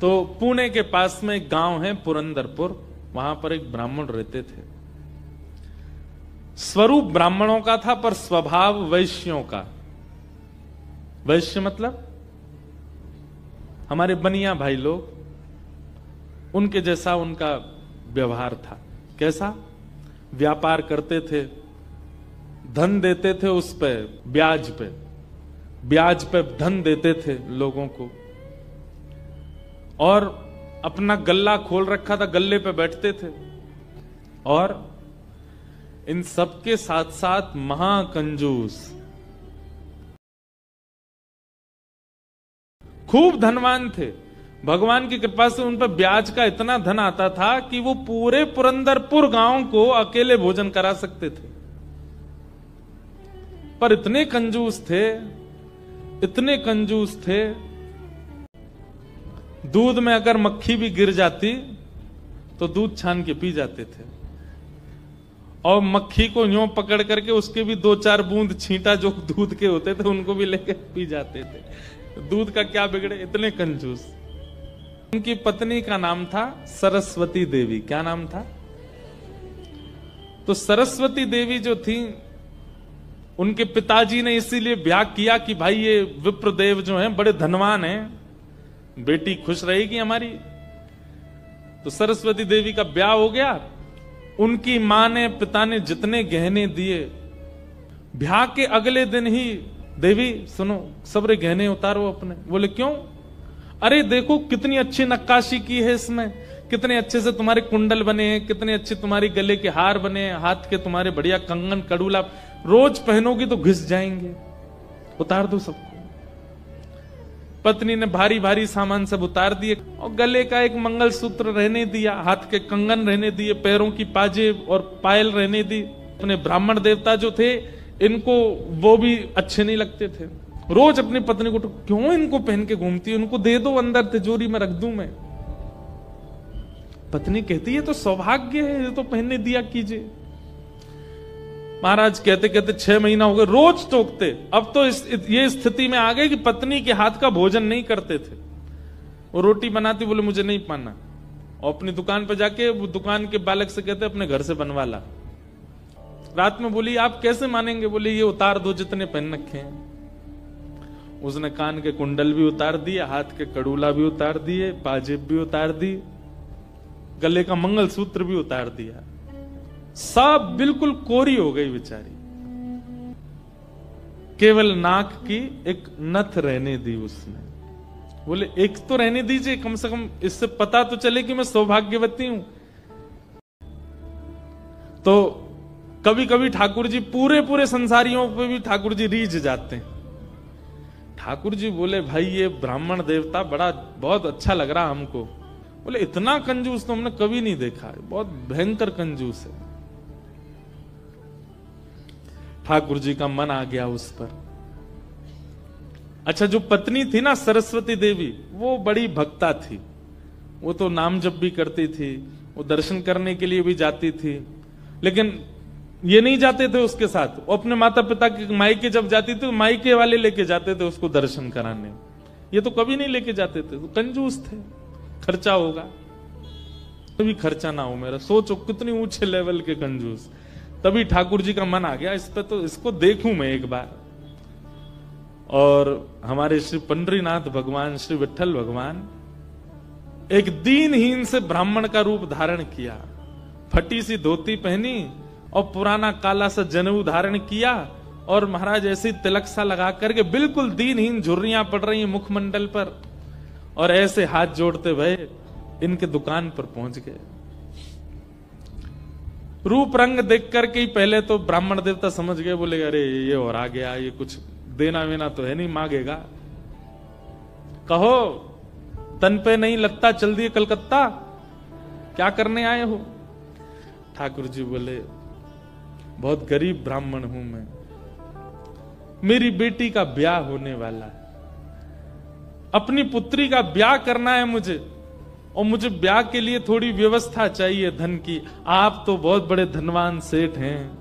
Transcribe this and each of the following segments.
तो पुणे के पास में एक गांव है पुरंदरपुर, वहां पर एक ब्राह्मण रहते थे। स्वरूप ब्राह्मणों का था पर स्वभाव वैश्यों का। वैश्य मतलब हमारे बनिया भाई लोग, उनके जैसा उनका व्यवहार था। कैसा? व्यापार करते थे, धन देते थे उस पे ब्याज पे धन देते थे लोगों को, और अपना गल्ला खोल रखा था, गल्ले पे बैठते थे। और इन सबके साथ साथ महाकंजूस, खूब धनवान थे। भगवान की कृपा से उन पर ब्याज का इतना धन आता था कि वो पूरे पुरंदरपुर गांव को अकेले भोजन करा सकते थे। पर इतने कंजूस थे, दूध में अगर मक्खी भी गिर जाती तो दूध छान के पी जाते थे, और मक्खी को यूं पकड़ करके उसके भी 2-4 बूंद छींटा जो दूध के होते थे उनको भी लेके पी जाते थे। दूध का क्या बिगड़े, इतने कंजूस। उनकी पत्नी का नाम था सरस्वती देवी। क्या नाम था? तो सरस्वती देवी जो थी, उनके पिताजी ने इसीलिए ब्याह किया कि भाई ये विप्रदेव जो हैं बड़े धनवान हैं, बेटी खुश रहेगी हमारी। तो सरस्वती देवी का ब्याह हो गया। उनकी मां ने, पिता ने जितने गहने दिए, ब्याह के अगले दिन ही, देवी सुनो, सबरे गहने उतारो अपने। बोले क्यों? अरे देखो कितनी अच्छी नक्काशी की है इसमें, कितने अच्छे से तुम्हारे कुंडल बने हैं, कितने अच्छे तुम्हारे गले के हार बने हैं, हाथ के तुम्हारे बढ़िया कंगन कड़ूला, रोज पहनोगी तो घिस जाएंगे, उतार दो सबको। पत्नी ने भारी भारी सामान सब उतार दिए, और गले का एक मंगलसूत्र रहने दिया, हाथ के कंगन रहने दिए, पैरों की पाजेब और पायल रहने दी। अपने ब्राह्मण देवता जो थे, इनको वो भी अच्छे नहीं लगते थे। रोज अपनी पत्नी को, क्यों इनको पहन के घूमती है, उनको दे दो, अंदर तिजोरी में रख दूं मैं। पत्नी कहती है तो सौभाग्य है, ये तो पहनने दिया कीजिए। महाराज कहते कहते 6 महीना हो गए, रोज टोकते। अब तो ये स्थिति में आ गए कि पत्नी के हाथ का भोजन नहीं करते थे। वो रोटी बनाती, बोले मुझे नहीं पाना, और अपनी दुकान पर जाके वो दुकान के बालक से कहते अपने घर से बनवा ला। रात में बोली आप कैसे मानेंगे? बोले ये उतार दो जितने पहन रखे हैं। उसने कान के कुंडल भी उतार दिए, हाथ के कड़ूला भी उतार दिए, पाजेब भी उतार दी, गले का मंगलसूत्र भी उतार दिया। सब बिल्कुल कोरी हो गई बेचारी, केवल नाक की एक नथ रहने दी उसने। बोले एक तो रहने दीजिए, कम से कम इससे पता तो चले कि मैं सौभाग्यवती हूं। तो कभी कभी ठाकुर जी पूरे संसारियों पे भी ठाकुर जी रीझ जाते हैं। ठाकुर जी बोले भाई ये ब्राह्मण देवता बड़ा बहुत अच्छा लग रहा हमको। बोले इतना कंजूस तो हमने कभी नहीं देखा है, बहुत भयंकर कंजूस है। ठाकुर जी का मन आ गया उस पर। अच्छा, जो पत्नी थी ना सरस्वती देवी, वो बड़ी भक्ता थी। वो तो नाम जप भी करती थी, वो दर्शन करने के लिए भी जाती थी, लेकिन ये नहीं जाते थे उसके साथ। वो अपने माता पिता के मायके जब जाती थी, मायके वाले लेके जाते थे उसको दर्शन कराने। ये तो कभी नहीं लेके जाते थे, तो कंजूस थे। खर्चा होगा, कभी खर्चा ना हो मेरा। सोचो कितनी ऊंचे लेवल के कंजूस। तभी ठाकुर जी का मन आ गया इस पे, तो इसको देखूं मैं एक बार। और हमारे श्री पंडरीनाथ भगवान, श्री विठल भगवान एक दीनहीन से ब्राह्मण का रूप धारण किया। फटी सी धोती पहनी और पुराना काला सा जनेऊ धारण किया, और महाराज ऐसी तिलक सा लगा करके बिल्कुल दीनहीन, झुर्रियां पड़ रही हैं मुखमंडल पर, और ऐसे हाथ जोड़ते भय इनके दुकान पर पहुंच गए। रूप रंग देख करके ही पहले तो ब्राह्मण देवता समझ गए, बोले अरे ये और आ गया, ये कुछ देना वेना तो है नहीं, मांगेगा। कहो तन पे नहीं लगता, चल दिए कलकत्ता, क्या करने आए हो? ठाकुर जी बोले बहुत गरीब ब्राह्मण हूं मैं, मेरी बेटी का ब्याह होने वाला है, अपनी पुत्री का ब्याह करना है मुझे, और मुझे ब्याह के लिए थोड़ी व्यवस्था चाहिए धन की। आप तो बहुत बड़े धनवान सेठ हैं,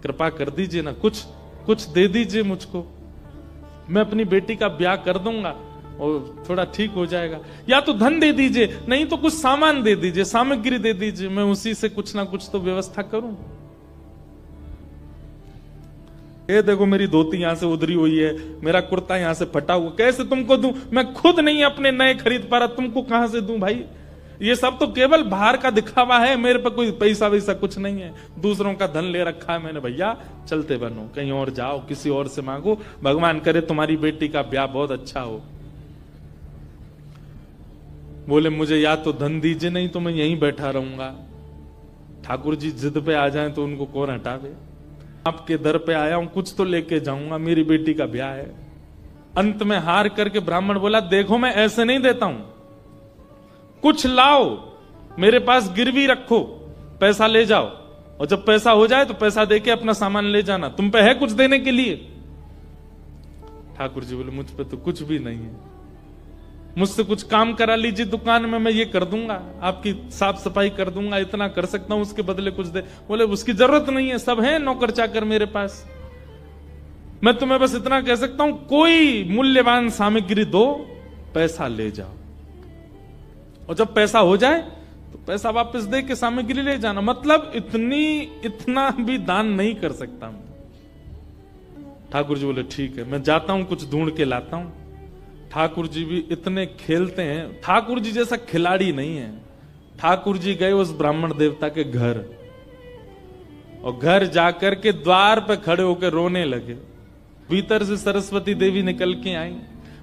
कृपा कर दीजिए ना, कुछ दे दीजिए मुझको, मैं अपनी बेटी का ब्याह कर दूंगा। और थोड़ा ठीक हो जाएगा। या तो धन दे दीजिए, नहीं तो कुछ सामान दे दीजिए, सामग्री दे दीजिए, मैं उसी से कुछ ना कुछ तो व्यवस्था करूं। ये देखो मेरी धोती यहां से उधरी हुई है, मेरा कुर्ता यहां से फटा हुआ, कैसे तुमको दूं? मैं खुद नहीं अपने नए खरीद पा रहा, तुमको कहां से दूं भाई? ये सब तो केवल बाहर का दिखावा है, मेरे पर कोई पैसा वैसा कुछ नहीं है, दूसरों का धन ले रखा है मैंने। भैया चलते बनो, कहीं और जाओ, किसी और से मांगो, भगवान करे तुम्हारी बेटी का ब्याह बहुत अच्छा हो। बोले मुझे या तो धन दीजिए, नहीं तो मैं यहीं बैठा रहूंगा। ठाकुर जी जिद पे आ जाएं तो उनको कौन हटावे? आपके दर पे आया हूं, कुछ तो लेके जाऊंगा, मेरी बेटी का ब्याह है। अंत में हार करके ब्राह्मण बोला देखो मैं ऐसे नहीं देता हूं, कुछ लाओ, मेरे पास गिरवी रखो, पैसा ले जाओ, और जब पैसा हो जाए तो पैसा देके अपना सामान ले जाना, तुम पे है कुछ देने के लिए? ठाकुर जी बोले मुझ पे तो कुछ भी नहीं है, मुझसे कुछ काम करा लीजिए दुकान में, मैं ये कर दूंगा, आपकी साफ सफाई कर दूंगा, इतना कर सकता हूं, उसके बदले कुछ दे। बोले उसकी जरूरत नहीं है, सब है नौकर चाकर मेरे पास, मैं तुम्हें बस इतना कह सकता हूं कोई मूल्यवान सामग्री दो, पैसा ले जाओ, और जब पैसा हो जाए तो पैसा वापस दे के सामग्री ले जाना। मतलब इतना भी दान नहीं कर सकता मैं। ठाकुर जी बोले ठीक है, मैं जाता हूं, कुछ ढूंढ के लाता हूं। ठाकुर जी भी इतने खेलते हैं, ठाकुर जी जैसा खिलाड़ी नहीं है। ठाकुर जी गए उस ब्राह्मण देवता के घर, और घर जाकर के द्वार पे खड़े होकर रोने लगे। भीतर से सरस्वती देवी निकल के आई,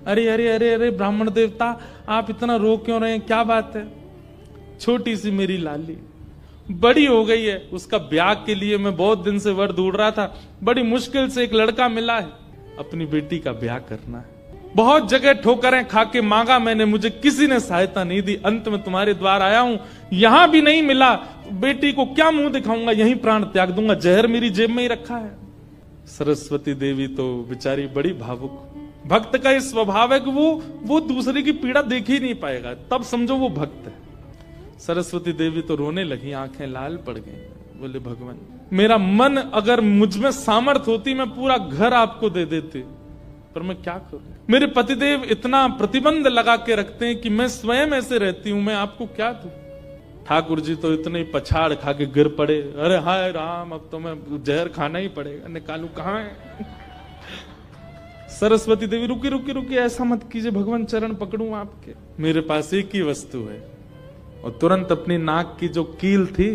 अरे अरे अरे अरे ब्राह्मण देवता आप इतना रो क्यों रहे हैं, क्या बात है? छोटी सी मेरी लाली बड़ी हो गई है, उसका ब्याह के लिए मैं बहुत दिन से वर ढूंढ रहा था, बड़ी मुश्किल से एक लड़का मिला है, अपनी बेटी का ब्याह करना है। बहुत जगह ठोकरें खा के मांगा मैंने, मुझे किसी ने सहायता नहीं दी, अंत में तुम्हारे द्वार आया हूं, यहां भी नहीं मिला, बेटी को क्या मुंह दिखाऊंगा, यहीं प्राण त्याग दूंगा, जहर मेरी जेब में ही रखा है। सरस्वती देवी तो बेचारी बड़ी भावुक, भक्त का ये स्वभाव है कि वो दूसरे की पीड़ा देख ही नहीं पाएगा, तब समझो वो भक्त है। सरस्वती देवी तो रोने लगी, आंखें लाल पड़ गई। बोले भगवान मेरा मन अगर मुझ में सामर्थ होती मैं पूरा घर आपको दे देती, पर मैं क्या करूं? मेरे पतिदेव इतना प्रतिबंध लगा के रखते हैं कि मैं स्वयं ऐसे रहती हूं, मैं आपको क्या दूं? ठाकुर जी तो इतने पछाड़ खा के गिर पड़े, अरे हाय राम अब तो मैं जहर खाना ही पड़ेगा, निकालू कहां है? सरस्वती देवी रुकी रुकी रुकी, ऐसा मत कीजिए भगवान, चरण पकड़ूं आपके, मेरे पास एक ही वस्तु है। और तुरंत अपनी नाक की जो कील थी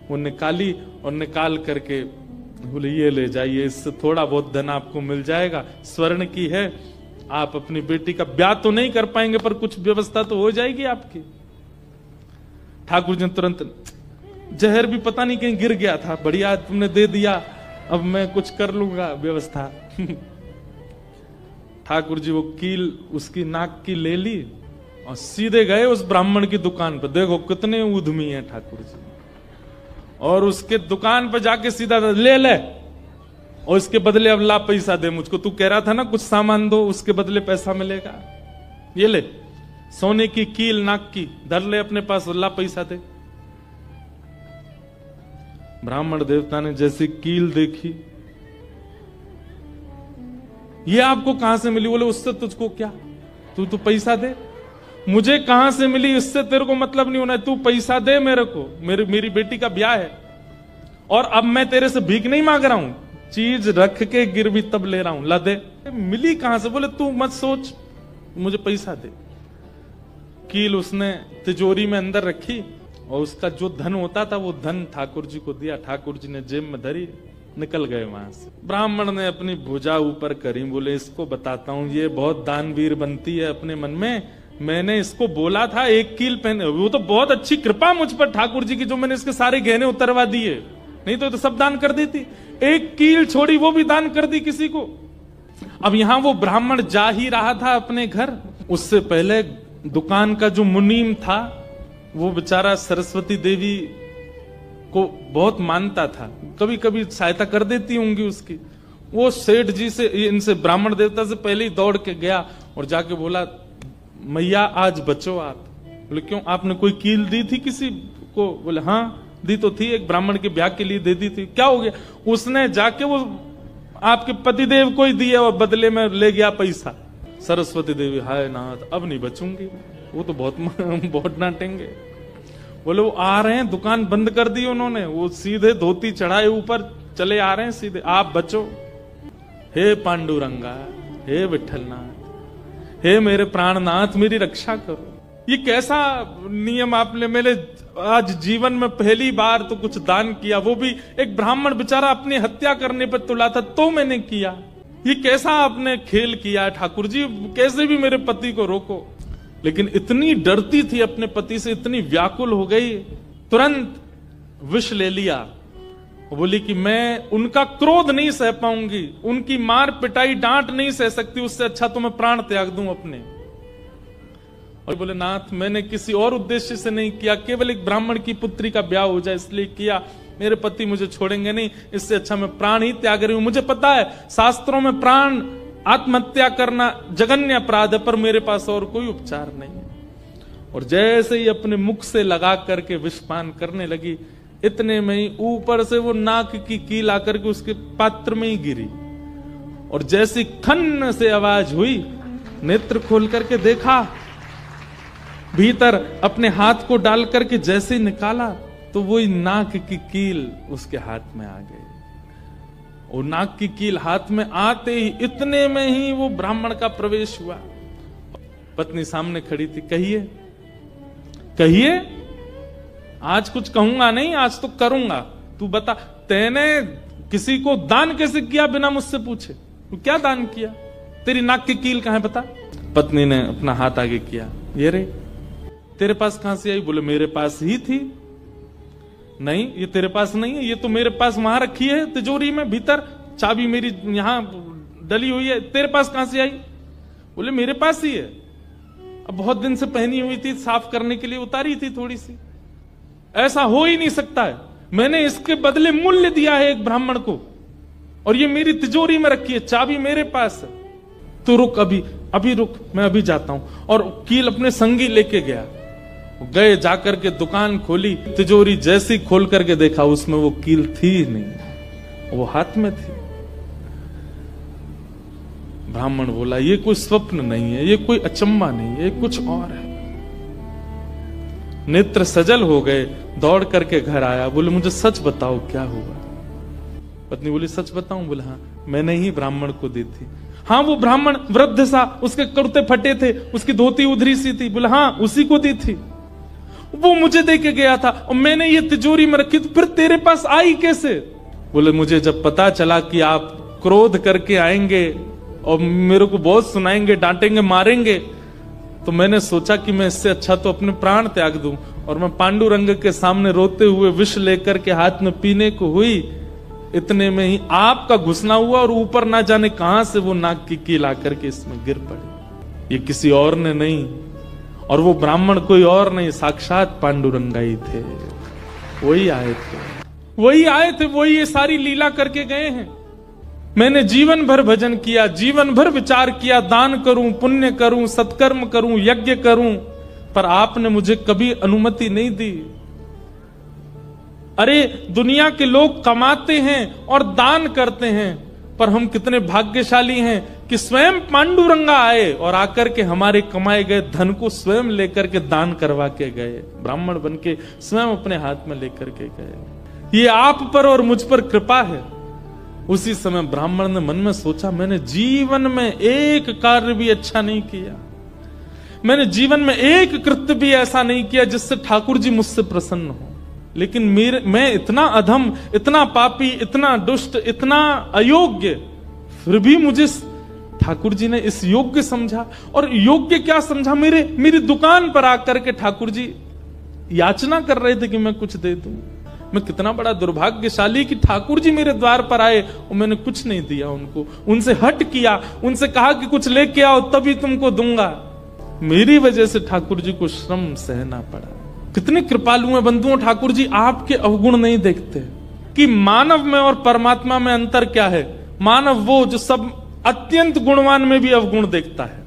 वो निकाली, और निकाल करके बोले ये ले जाइए, इससे थोड़ा बहुत धन आपको मिल जाएगा, स्वर्ण की है, आप अपनी बेटी का ब्याह तो नहीं कर पाएंगे पर कुछ व्यवस्था तो हो जाएगी आपकी। ठाकुर जी ने तुरंत, जहर भी पता नहीं कहीं गिर गया था, बढ़िया तुमने दे दिया, अब मैं कुछ कर लूंगा व्यवस्था। ठाकुर जी वो कील उसकी नाक की ले ली और सीधे गए उस ब्राह्मण की दुकान पर। देखो कितने उद्यमी हैं ठाकुर जी, और उसके दुकान पर जाके सीधा ले ले, और इसके बदले अब ला पैसा दे मुझको, तू कह रहा था ना कुछ सामान दो, उसके बदले पैसा मिलेगा, ये ले सोने की कील नाक की, धर ले अपने पास, ला पैसा दे। ब्राह्मण देवता ने जैसी कील देखी, ये आपको कहां से मिली? बोले उससे तुझको क्या, तू तो पैसा दे। मुझे कहां से मिली इससे तेरे को मतलब नहीं होना है, तू पैसा दे मेरे को, मेरी बेटी का ब्याह है, और अब मैं तेरे से भीख नहीं मांग रहा हूं, चीज रख के गिरवी तब ले रहा हूं, ला दे। मिली कहां से? बोले तू मत सोच, मुझे पैसा दे। कील उसने तिजोरी में अंदर रखी, और उसका जो धन होता था वो धन ठाकुर जी को दिया। ठाकुर जी ने जेब में धरी, निकल गए वहां से। ब्राह्मण ने अपनी भुजा ऊपर करी, बोले इसको बताता हूं, ये बहुत दानवीर बनती है अपने मन में, मैंने इसको बोला था एक कील पहने, वो तो बहुत अच्छी कृपा मुझ पर ठाकुर जी की, जो मैंने इसके सारे गहने उतरवा दिए, नहीं तो सब दान कर देती, एक कील छोड़ी वो भी दान कर दी किसी को। अब यहां वो ब्राह्मण जा ही रहा था अपने घर, उससे पहले दुकान का जो मुनीम था वो बेचारा सरस्वती देवी को बहुत मानता था, कभी कभी सहायता कर देती होंगी उसकी। वो सेठ जी से, इनसे ब्राह्मण देवता से पहले ही दौड़ के गया और जाके बोला मैया आज बचो आप। बोले क्यों, आपने कोई कील दी थी किसी को? बोले हाँ दी तो थी, एक ब्राह्मण के ब्याह के लिए दे दी थी। क्या हो गया? उसने जाके वो आपके पतिदेव को ही दी है और बदले में ले गया पैसा। सरस्वती देवी, हाय नाथ अब नहीं बचूंगी, वो तो बहुत डांटेंगे। बोले वो आ रहे हैं, दुकान बंद कर दी उन्होंने, वो सीधे धोती चढ़ाए ऊपर चले आ रहे हैं सीधे, आप बचो। हे पांडुरंगा, हे विठलनाथ, हे मेरे प्राणनाथ, मेरी रक्षा करो। ये कैसा नियम आपने, मेरे आज जीवन में पहली बार तो कुछ दान किया, वो भी एक ब्राह्मण बेचारा अपनी हत्या करने पर तुला था तो मैंने किया। ये कैसा आपने खेल किया ठाकुर जी, कैसे भी मेरे पति को रोको। लेकिन इतनी डरती थी अपने पति से, इतनी व्याकुल हो गई, तुरंत विष ले लिया। बोली कि मैं उनका क्रोध नहीं सह पाऊंगी, उनकी मार पिटाई डांट नहीं सह सकती, उससे अच्छा तो मैं प्राण त्याग दूं अपने। और बोले नाथ मैंने किसी और उद्देश्य से नहीं किया, केवल एक ब्राह्मण की पुत्री का ब्याह हो जाए इसलिए किया, मेरे पति मुझे छोड़ेंगे नहीं, इससे अच्छा मैं प्राण ही त्याग रही हूं। मुझे पता है शास्त्रों में प्राण आत्महत्या करना जघन्य अपराध है, पर मेरे पास और कोई उपचार नहीं है। और जैसे ही अपने मुख से लगा करके विषपान करने लगी, इतने में ही ऊपर से वो नाक की कील आकर के उसके पात्र में ही गिरी। और जैसी खन्न से आवाज हुई, नेत्र खोल करके देखा, भीतर अपने हाथ को डाल करके जैसे ही निकाला तो वही नाक की कील उसके हाथ में आ गई। और नाक की कील हाथ में आते ही इतने में ही वो ब्राह्मण का प्रवेश हुआ। पत्नी सामने खड़ी थी, कहिए कहिए, आज कुछ कहूंगा नहीं, आज तो करूंगा, तू बता तैने किसी को दान कैसे किया बिना मुझसे पूछे, तू क्या दान किया, तेरी नाक की कील कहां है बता। पत्नी ने अपना हाथ आगे किया, ये रे तेरे पास कहां से आई। बोले मेरे पास ही थी। नहीं ये तेरे पास नहीं है, ये तो मेरे पास वहां रखी है तिजोरी में भीतर, चाबी मेरी यहां डली हुई है, तेरे पास कहां से आई। बोले मेरे पास ही है, अब बहुत दिन से पहनी हुई थी, साफ करने के लिए उतारी थी थोड़ी सी। ऐसा हो ही नहीं सकता है, मैंने इसके बदले मूल्य दिया है एक ब्राह्मण को, और ये मेरी तिजोरी में रखी है, चाबी मेरे पास है। तो रुक, अभी रुक, मैं अभी जाता हूं। और कील अपने संगी लेके गया, गए जाकर के दुकान खोली, तिजोरी जैसी खोल करके देखा उसमें वो कील थी ही नहीं, वो हाथ में थी। ब्राह्मण बोला ये कोई स्वप्न नहीं है, ये कोई अचंबा नहीं है, ये कुछ और है। नेत्र सजल हो गए, दौड़ करके घर आया, बोले मुझे सच बताओ क्या हुआ। पत्नी बोली सच बताऊं। बोले हाँ, मैंने ही ब्राह्मण को दी थी। हाँ वो ब्राह्मण वृद्ध सा, उसके कुर्ते फटे थे, उसकी धोती उधरी सी थी। बोले हाँ उसी को दी थी, वो मुझे दे के गया था और मैंने ये तिजोरी में रखी, तो फिर तेरे पास आई कैसे। बोले मुझे जब पता चला कि आप क्रोध करके आएंगे और मेरे को बहुत सुनाएंगे, डांटेंगे, मारेंगे, तो मैंने सोचा कि मैं इससे अच्छा तो अपने प्राण त्याग दूं। और मैं पांडुरंग के सामने रोते हुए विष लेकर के हाथ में पीने को हुई, इतने में ही आपका घुसना हुआ और ऊपर ना जाने कहां से वो नाक की कील आकर के इसमें गिर पड़ी। ये किसी और ने नहीं, और वो ब्राह्मण कोई और नहीं, साक्षात पांडुरंगा ही थे। वही आए थे, वही ये सारी लीला करके गए हैं। मैंने जीवन भर भजन किया, जीवन भर विचार किया, दान करूं, पुण्य करूं, सत्कर्म करूं, यज्ञ करूं, पर आपने मुझे कभी अनुमति नहीं दी। अरे दुनिया के लोग कमाते हैं और दान करते हैं, पर हम कितने भाग्यशाली हैं कि स्वयं पांडुरंगा आए और आकर के हमारे कमाए गए धन को स्वयं लेकर के दान करवा के गए, ब्राह्मण बन के स्वयं अपने हाथ में लेकर के गए। ये आप पर और मुझ पर कृपा है। उसी समय ब्राह्मण ने मन में सोचा, मैंने जीवन में एक कार्य भी अच्छा नहीं किया, मैंने जीवन में एक कृत्य भी ऐसा नहीं किया जिससे ठाकुर जी मुझसे प्रसन्न हो, लेकिन मैं इतना अधम, इतना पापी, इतना दुष्ट, इतना अयोग्य, फिर भी मुझे ठाकुर जी ने इस योग्य समझा। और योग्य क्या समझा, मेरी दुकान पर आकर के ठाकुर जी याचना कर रहे थे कि मैं कुछ दे दूं। मैं कितना बड़ा दुर्भाग्यशाली कि ठाकुर जी मेरे द्वार पर आए और मैंने कुछ नहीं दिया उनको, उनसे हट किया, उनसे कहा कि कुछ लेके आओ तभी तुमको दूंगा। मेरी वजह से ठाकुर जी को श्रम सहना पड़ा। कितने कृपालु हैं बंधुओं ठाकुर जी, आपके अवगुण नहीं देखते कि मानव में और परमात्मा में अंतर क्या है। मानव वो जो सब अत्यंत गुणवान में भी अवगुण देखता है,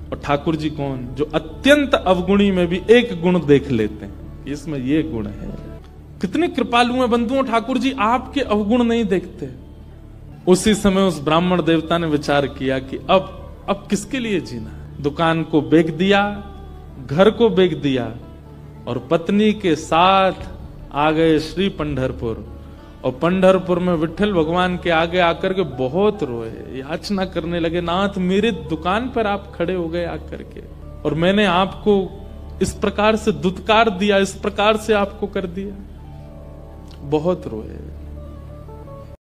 और ठाकुर जी कौन, जो अत्यंत अवगुणी में भी एक गुण देख लेते हैं, इसमें ये गुण है। कितने कृपालु हैं बंधुओं ठाकुर जी, आपके अवगुण नहीं देखते। उसी समय उस ब्राह्मण देवता ने विचार किया कि अब अब किसके लिए जीना? दुकान को बेच दिया, घर को बेच दिया और पत्नी के साथ आ गए श्री पंढरपुर। और पंढरपुर में विठल भगवान के आगे आकर के बहुत रोए, याचना करने लगे, नाथ मेरे दुकान पर आप खड़े हो गए आकर के, और मैंने आपको इस प्रकार से दुत्कार दिया, इस प्रकार से आपको कर दिया। बहुत रोए।